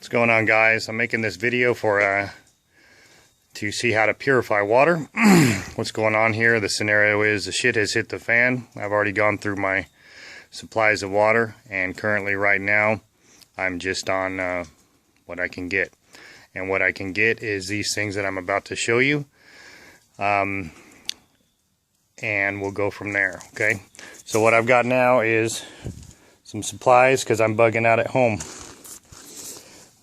What's going on, guys? I'm making this video to see how to purify water. What's going on here? The scenario is the shit has hit the fan. I've already gone through my supplies of water, and currently right now I'm just on what I can get. And what I can get is these things that I'm about to show you. And we'll go from there, okay? So what I've got now is some supplies because I'm bugging out at home.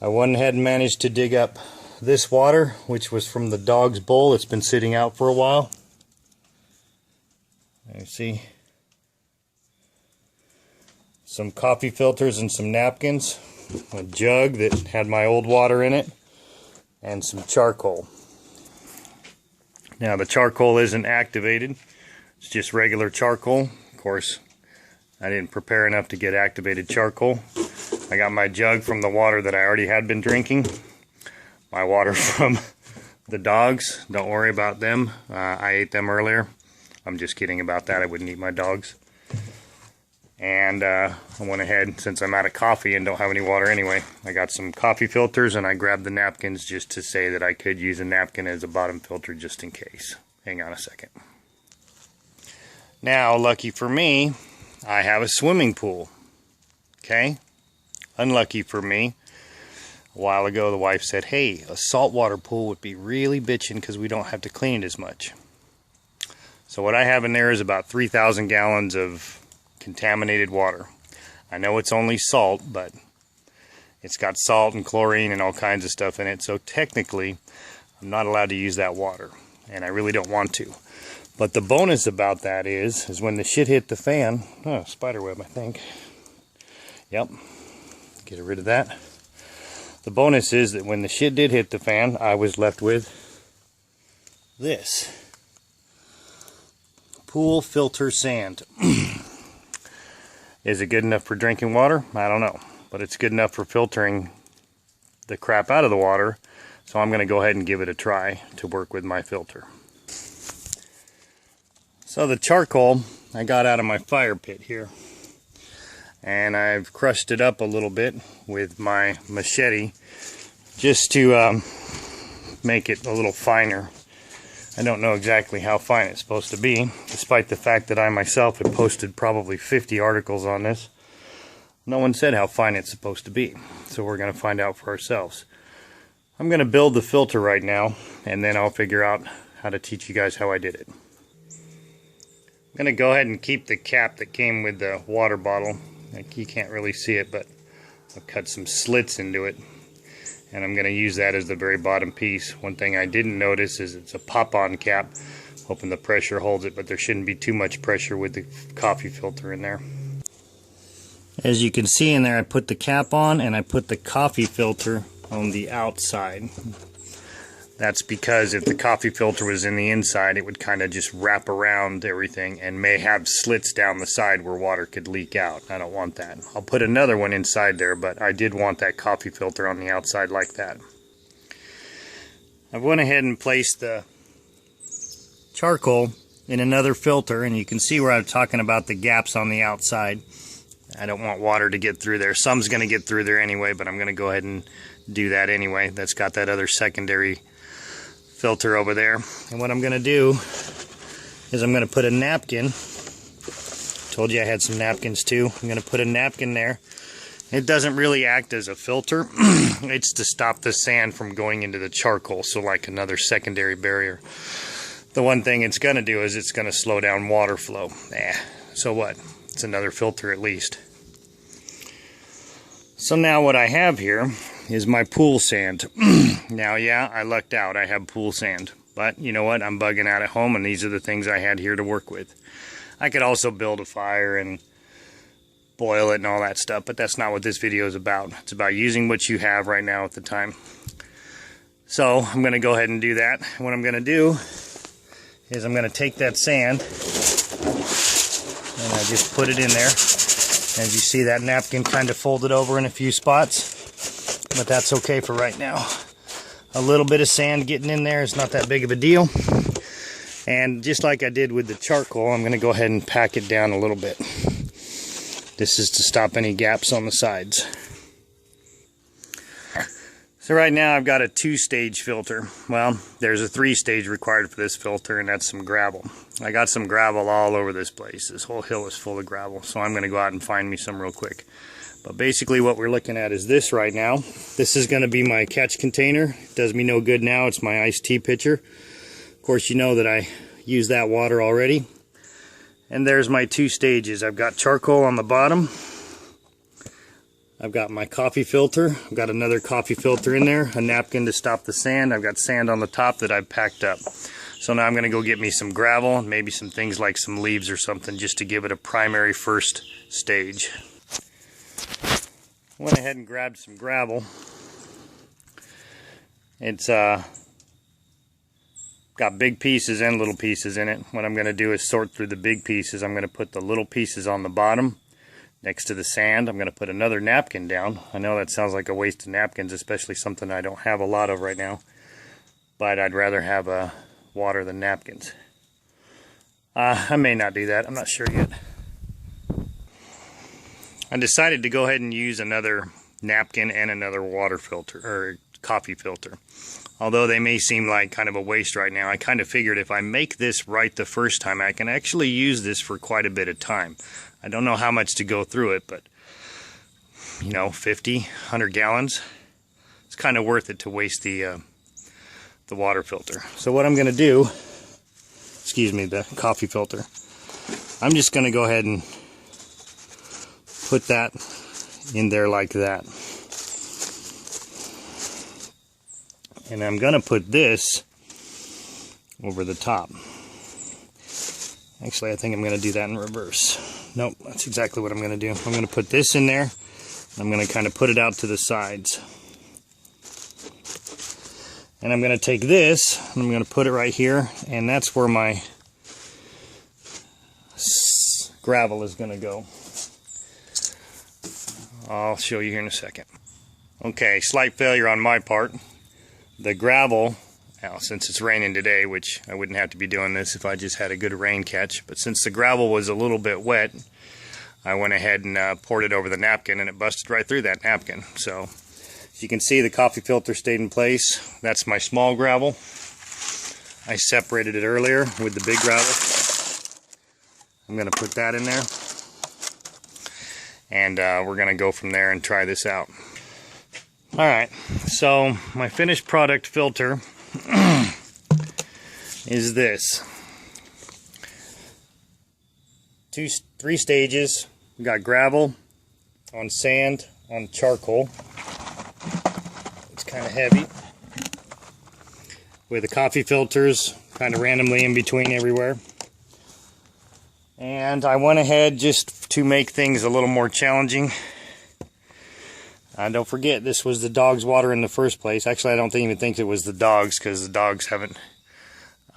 I went ahead and managed to dig up this water, which was from the dog's bowl. It's been sitting out for a while. You see some coffee filters and some napkins, a jug that had my old water in it, and some charcoal. Now the charcoal isn't activated, it's just regular charcoal. Of course, I didn't prepare enough to get activated charcoal. I got my jug from the water that I already had been drinking. My water from the dogs, don't worry about them. I ate them earlier. I'm just kidding about that, I wouldn't eat my dogs. And I went ahead, since I'm out of coffee and don't have any water anyway, I got some coffee filters and I grabbed the napkins just to say that I could use a napkin as a bottom filter just in case. Hang on a second. Now, lucky for me, I have a swimming pool. Okay? Unlucky for me, a while ago the wife said, hey, a saltwater pool would be really bitchin' because we don't have to clean it as much. So what I have in there is about 3,000 gallons of contaminated water. I know it's only salt, but it's got salt and chlorine and all kinds of stuff in it, so technically I'm not allowed to use that water, and I really don't want to. But the bonus about that is when the shit hit the fan, oh, spider web I think, yep, get rid of that. The bonus is that when the shit did hit the fan, I was left with this pool filter sand. Is it good enough for drinking water? I don't know, but it's good enough for filtering the crap out of the water, so I'm going to go ahead and give it a try to work with my filter. So the charcoal I got out of my fire pit here, and I've crushed it up a little bit with my machete just to make it a little finer. I don't know exactly how fine it's supposed to be, despite the fact that I myself have posted probably 50 articles on this. No one said how fine it's supposed to be, so we're going to find out for ourselves. I'm going to build the filter right now, and then I'll figure out how to teach you guys how I did it. I'm going to go ahead and keep the cap that came with the water bottle. Like, you can't really see it, but I've cut some slits into it, and I'm going to use that as the very bottom piece. One thing I didn't notice is it's a pop-on cap, hoping the pressure holds it, but there shouldn't be too much pressure with the coffee filter in there. As you can see in there, I put the cap on and I put the coffee filter on the outside. That's because if the coffee filter was in the inside, it would kind of just wrap around everything and may have slits down the side where water could leak out. I don't want that. I'll put another one inside there, but I did want that coffee filter on the outside like that. I went ahead and placed the charcoal in another filter, and you can see where I'm talking about the gaps on the outside. I don't want water to get through there. Some's going to get through there anyway, but I'm going to go ahead and do that anyway. That's got that other secondary filter over there. And what I'm going to do is I'm going to put a napkin. Told you I had some napkins too. I'm going to put a napkin there. It doesn't really act as a filter. It's to stop the sand from going into the charcoal, so like another secondary barrier. The one thing it's going to do is it's going to slow down water flow. So what? It's another filter at least. So now what I have here is my pool sand. Now, yeah, I lucked out. I have pool sand. But you know what? I'm bugging out at home, and these are the things I had here to work with. I could also build a fire and boil it and all that stuff, but that's not what this video is about. It's about using what you have right now at the time. So I'm going to go ahead and do that. What I'm going to do is I'm going to take that sand and I just put it in there. As you see, that napkin kind of folded over in a few spots, but that's okay for right now. A little bit of sand getting in there is not that big of a deal. And just like I did with the charcoal, I'm going to go ahead and pack it down a little bit. This is to stop any gaps on the sides. So right now I've got a 2-stage filter. Well, there's a 3-stage required for this filter, and that's some gravel. I got some gravel all over this place. This whole hill is full of gravel, so I'm going to go out and find me some real quick. But basically what we're looking at is this right now. This is going to be my catch container. It does me no good now. It's my iced tea pitcher. Of course, you know that I use that water already. And there's my 2 stages. I've got charcoal on the bottom. I've got my coffee filter. I've got another coffee filter in there, a napkin to stop the sand. I've got sand on the top that I've packed up. So now I'm going to go get me some gravel and maybe some things like some leaves or something just to give it a primary first stage. Went ahead and grabbed some gravel. It's got big pieces and little pieces in it. What I'm going to do is sort through the big pieces. I'm going to put the little pieces on the bottom. Next to the sand, I'm going to put another napkin down. I know that sounds like a waste of napkins, especially something I don't have a lot of right now. But I'd rather have water than napkins. I may not do that. I'm not sure yet. I decided to go ahead and use another napkin and another water filter, or coffee filter. Although they may seem like kind of a waste right now, I kind of figured if I make this right the first time, I can actually use this for quite a bit of time. I don't know how much to go through it, but, you know, 50, 100 gallons. It's kind of worth it to waste the water filter. So what I'm going to do, excuse me, the coffee filter, I'm just going to go ahead and put that in there like that. And I'm going to put this over the top. Actually, I think I'm going to do that in reverse. Nope, that's exactly what I'm going to do. I'm going to put this in there. I'm going to kind of put it out to the sides. And I'm going to take this, and I'm going to put it right here, and that's where my gravel is going to go. I'll show you here in a second. Okay, slight failure on my part. The gravel, now since it's raining today, which I wouldn't have to be doing this if I just had a good rain catch, but since the gravel was a little bit wet, I went ahead and poured it over the napkin, and it busted right through that napkin. So as you can see, the coffee filter stayed in place. That's my small gravel. I separated it earlier with the big gravel. I'm going to put that in there, and we're going to go from there and try this out. Alright, so my finished product filter is this. 3 stages. We got gravel, on sand, on charcoal. It's kind of heavy. With the coffee filters kind of randomly in between everywhere. And I went ahead just to make things a little more challenging. Don't forget, this was the dog's water in the first place. Actually, I don't even think it was the dog's, because the dogs haven't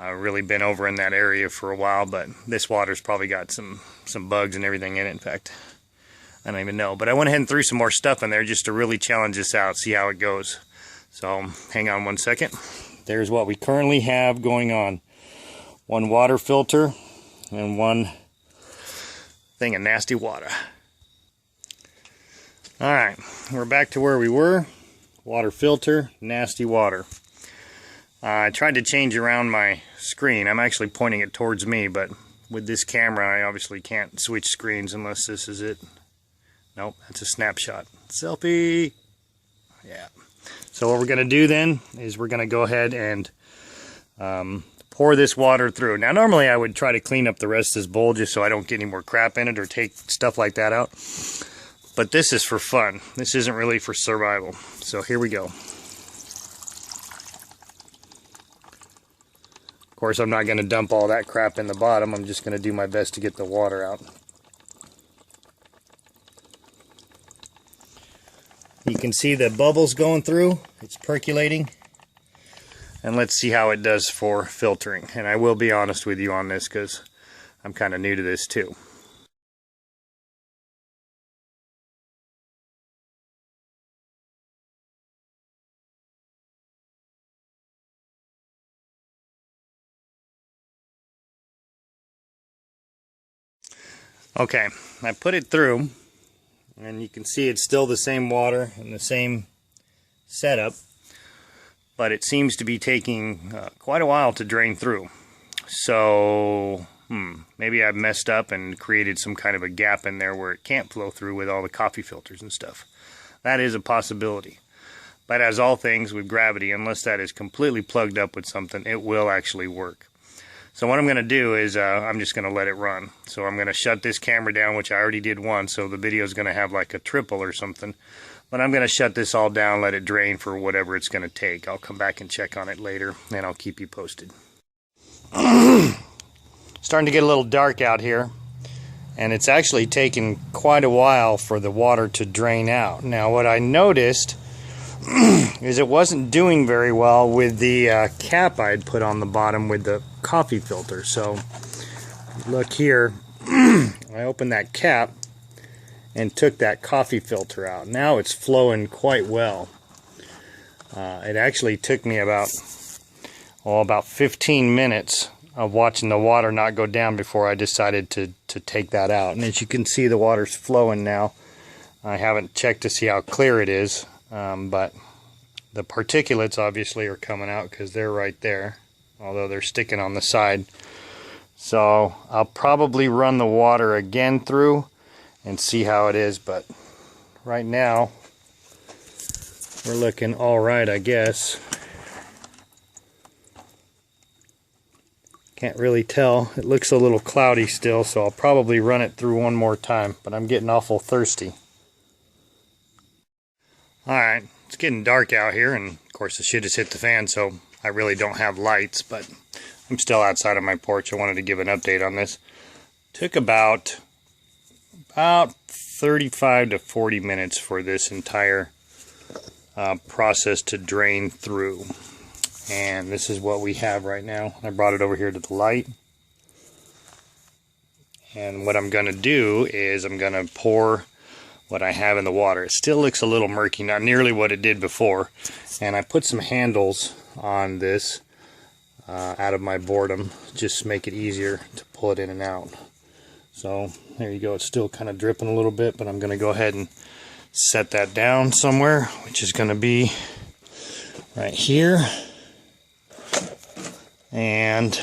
really been over in that area for a while, but this water's probably got some bugs and everything in it. In fact, I don't even know. But I went ahead and threw some more stuff in there just to really challenge this out, see how it goes. So, hang on one second. There's what we currently have going on. One water filter and one thing of nasty water. Alright, we're back to where we were. Water filter, nasty water. I tried to change around my screen. I'm actually pointing it towards me, but with this camera I obviously can't switch screens unless this is it. Nope, that's a snapshot. Selfie! Yeah. So what we're going to do then is we're going to go ahead and pour this water through. Now normally I would try to clean up the rest of this bowl just so I don't get any more crap in it or take stuff like that out. But this is for fun. This isn't really for survival. So here we go. Of course, I'm not going to dump all that crap in the bottom. I'm just going to do my best to get the water out. You can see the bubbles going through. It's percolating. And let's see how it does for filtering. And I will be honest with you on this because I'm kind of new to this too. Okay, I put it through, and you can see it's still the same water and the same setup. but it seems to be taking quite a while to drain through. So maybe I've messed up and created some kind of a gap in there where it can't flow through with all the coffee filters and stuff. That is a possibility. But as all things with gravity, unless that is completely plugged up with something, it will actually work. So what I'm going to do is I'm just going to let it run. So I'm going to shut this camera down, which I already did once, so the video is going to have like a triple or something. But I'm going to shut this all down, let it drain for whatever it's going to take. I'll come back and check on it later, and I'll keep you posted. Starting to get a little dark out here, and it's actually taken quite a while for the water to drain out. Now what I noticed is it wasn't doing very well with the cap I'd put on the bottom with the coffee filter. So look here, I opened that cap and took that coffee filter out. Now it's flowing quite well. It actually took me about 15 minutes of watching the water not go down before I decided to take that out. And as you can see, the water's flowing now. I haven't checked to see how clear it is, but the particulates obviously are coming out because they're right there, although they're sticking on the side. So I'll probably run the water again through and see how it is, but right now we're looking all right, I guess. Can't really tell. It looks a little cloudy still, so I'll probably run it through one more time, but I'm getting awful thirsty. Alright, it's getting dark out here, and of course the shit has hit the fan, so I really don't have lights, but I'm still outside of my porch. I wanted to give an update on this. Took about 35 to 40 minutes for this entire process to drain through. And this is what we have right now. I brought it over here to the light. And what I'm going to do is I'm going to pour what I have in the water. It still looks a little murky, not nearly what it did before. And I put some handles on this out of my boredom, just to make it easier to pull it in and out. So there you go. It's still kind of dripping a little bit, but I'm going to go ahead and set that down somewhere, which is going to be right here. And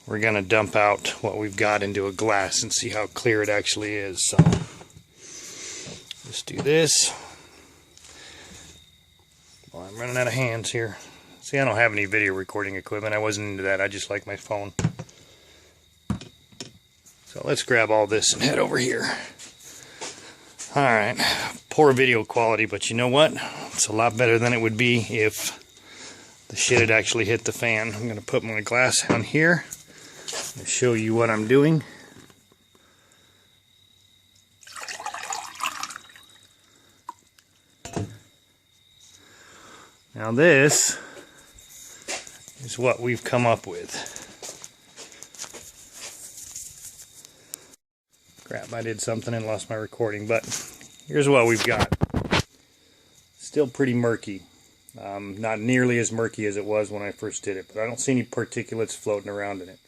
we're going to dump out what we've got into a glass and see how clear it actually is. So let's do this. Well, I'm running out of hands here. See, I don't have any video recording equipment. I wasn't into that. I just like my phone. So let's grab all this and head over here. Alright, poor video quality, but you know what? It's a lot better than it would be if the shit had actually hit the fan. I'm going to put my glass on here and show you what I'm doing. Now this is what we've come up with. Crap, I did something and lost my recording, but here's what we've got. Still pretty murky. Not nearly as murky as it was when I first did it, but I don't see any particulates floating around in it.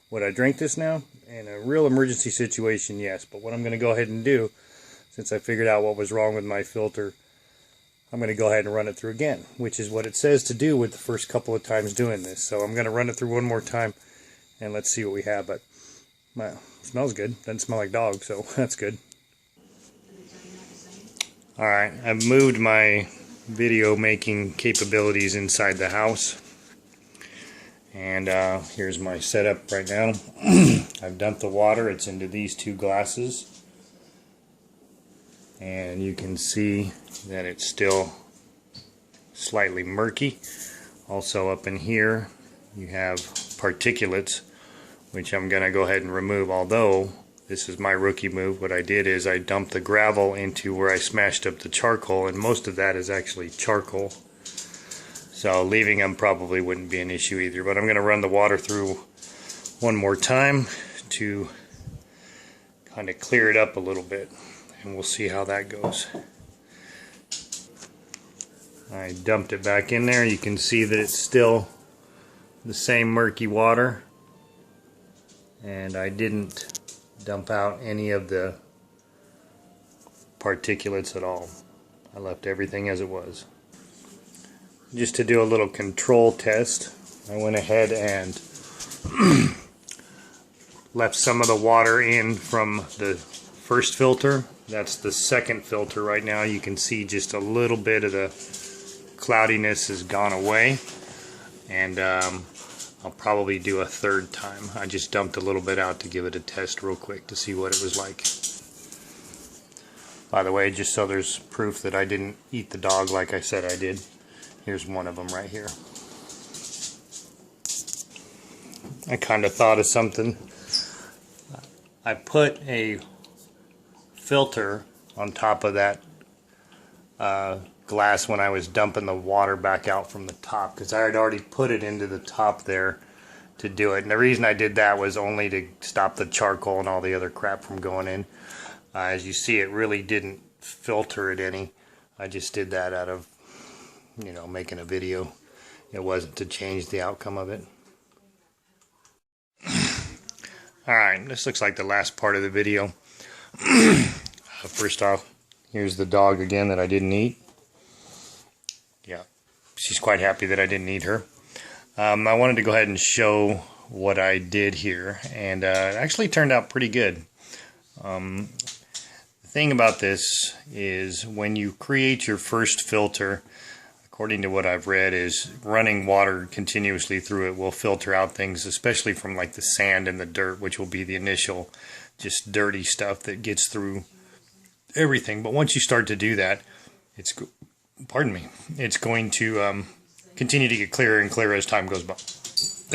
Would I drink this now? In a real emergency situation, yes. But what I'm going to go ahead and do, since I figured out what was wrong with my filter, I'm going to go ahead and run it through again, which is what it says to do with the first couple of times doing this. So I'm going to run it through one more time, and let's see what we have. But, well, it smells good. Doesn't smell like dog, so that's good. Alright, I've moved my video making capabilities inside the house, and here's my setup right now. I've dumped the water. It's into these two glasses, and you can see that it's still slightly murky. Also up in here you have particulates, which I'm gonna go ahead and remove, although this is my rookie move. What I did is I dumped the gravel into where I smashed up the charcoal, and most of that is actually charcoal. So leaving them probably wouldn't be an issue either. But I'm going to run the water through one more time to kind of clear it up a little bit, and we'll see how that goes. I dumped it back in there. You can see that it's still the same murky water, and I didn't dump out any of the particulates at all. I left everything as it was. just to do a little control test, I went ahead and left some of the water in from the first filter. That's the second filter right now. You can see just a little bit of the cloudiness has gone away, and I'll probably do a third time. I just dumped a little bit out to give it a test real quick to see what it was like. By the way, just so there's proof that I didn't eat the dog like I said I did, here's one of them right here. I kind of thought of something. I put a filter on top of that glass when I was dumping the water back out from the top, because I had already put it into the top there to do it. And the reason I did that was only to stop the charcoal and all the other crap from going in. As you see, it really didn't filter it any. I just did that out of, you know, making a video. It wasn't to change the outcome of it. Alright, this looks like the last part of the video. First off, here's the dog again that I didn't eat. Yeah, she's quite happy that I didn't eat her. I wanted to go ahead and show what I did here, and it actually turned out pretty good. The thing about this is when you create your first filter, according to what I've read, is running water continuously through it will filter out things, especially from like the sand and the dirt, which will be the initial just dirty stuff that gets through everything. But once you start to do that, it's going to continue to get clearer and clearer as time goes by,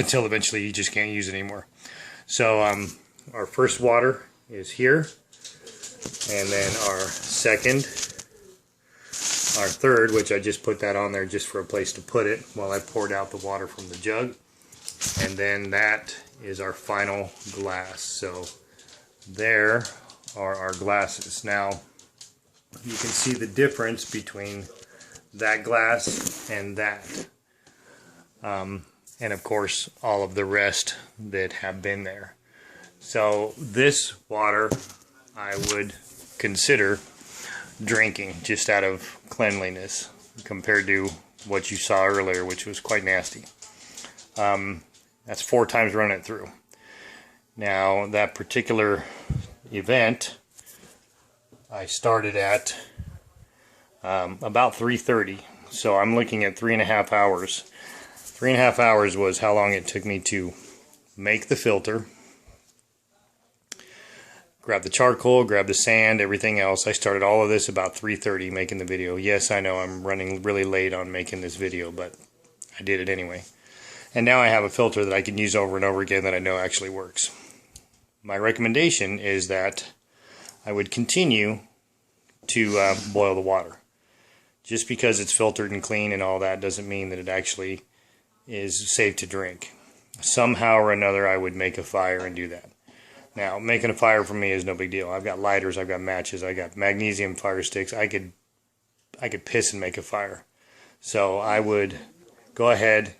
until eventually you just can't use it anymore. So our first water is here, and then our second, our third, which I just put that on there just for a place to put it while I poured out the water from the jug, and then that is our final glass. So there are our glasses. Now you can see the difference between that glass and that, and of course all of the rest that have been there. So this water I would consider drinking just out of cleanliness compared to what you saw earlier, which was quite nasty. That's 4 times running it through. Now that particular event I started at about 3:30, so I'm looking at 3.5 hours. 3.5 hours was how long it took me to make the filter, grab the charcoal, grab the sand, everything else. I started all of this about 3:30 making the video. Yes, I know I'm running really late on making this video, but I did it anyway. And now I have a filter that I can use over and over again that I know actually works. My recommendation is that I would continue to boil the water. Just because it's filtered and clean and all that doesn't mean that it actually is safe to drink. Somehow or another I would make a fire and do that. Now, making a fire for me is no big deal. I've got lighters, I've got matches, I've got magnesium fire sticks. I could piss and make a fire. So I would go ahead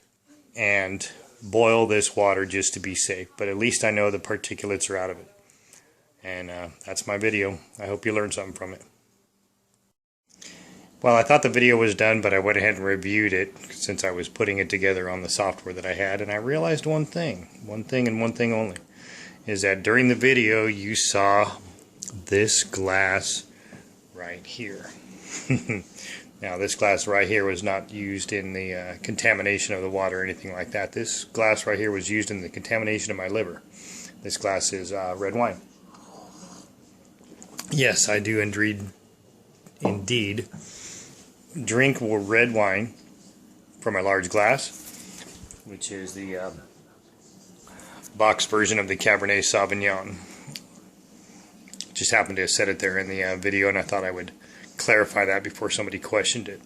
and boil this water just to be safe. But at least I know the particulates are out of it. And that's my video. I hope you learned something from it. Well, I thought the video was done, but I went ahead and reviewed it since I was putting it together on the software that I had, and I realized one thing and one thing only, is that during the video you saw this glass right here. Now this glass right here was not used in the contamination of the water or anything like that. This glass right here was used in the contamination of my liver. This glass is red wine. Yes, I do indeed drink red wine from a large glass, which is the box version of the Cabernet Sauvignon. Just happened to have said it there in the video, and I thought I would clarify that before somebody questioned it.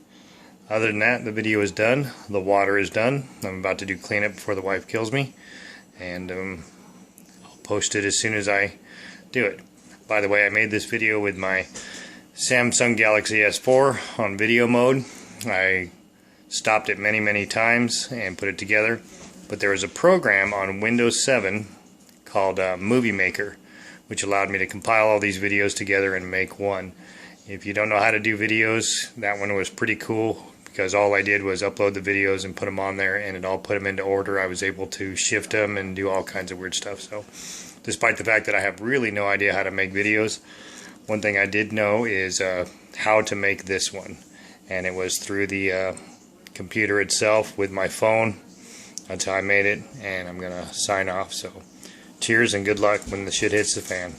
Other than that, the video is done. The water is done. I'm about to do cleanup before the wife kills me, and I'll post it as soon as I do it. By the way, I made this video with my Samsung Galaxy S4 on video mode. I stopped it many times and put it together, but there was a program on Windows 7 called Movie Maker, which allowed me to compile all these videos together and make one. If you don't know how to do videos, that one was pretty cool because all I did was upload the videos and put them on there, and it all put them into order. I was able to shift them and do all kinds of weird stuff. So despite the fact that I have really no idea how to make videos, one thing I did know is how to make this one, and it was through the computer itself with my phone. That's how I made it, and I'm gonna sign off. So cheers and good luck when the shit hits the fan.